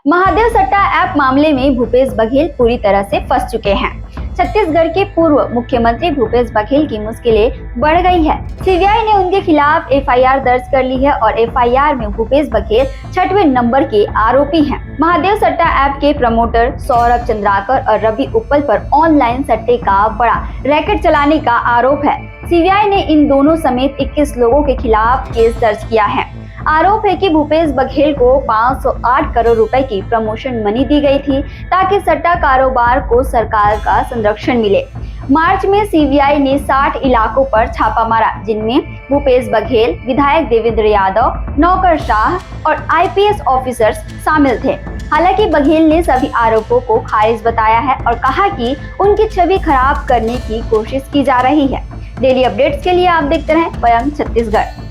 महादेव सट्टा ऐप मामले में भूपेश बघेल पूरी तरह से फंस चुके हैं। छत्तीसगढ़ के पूर्व मुख्यमंत्री भूपेश बघेल की मुश्किलें बढ़ गई है। सीबीआई ने उनके खिलाफ एफआईआर दर्ज कर ली है और एफआईआर में भूपेश बघेल 6वें नंबर के आरोपी हैं। महादेव सट्टा ऐप के प्रमोटर सौरभ चंद्राकर और रवि उप्पल पर ऑनलाइन सट्टे का बड़ा रैकेट चलाने का आरोप है। सीबीआई ने इन दोनों समेत 21 लोगों के खिलाफ केस दर्ज किया है। आरोप है कि भूपेश बघेल को 508 करोड़ रुपए की प्रमोशन मनी दी गई थी ताकि सट्टा कारोबार को सरकार का संरक्षण मिले। मार्च में सीबीआई ने 60 इलाकों पर छापा मारा, जिनमें भूपेश बघेल, विधायक देवेंद्र यादव, नौकरशाह और आईपीएस ऑफिसर्स शामिल थे। हालांकि बघेल ने सभी आरोपों को खारिज बताया है और कहा कि उनकी छवि खराब करने की कोशिश की जा रही है। डेली अपडेट्स के लिए आप देखते रहें स्वयं छत्तीसगढ़।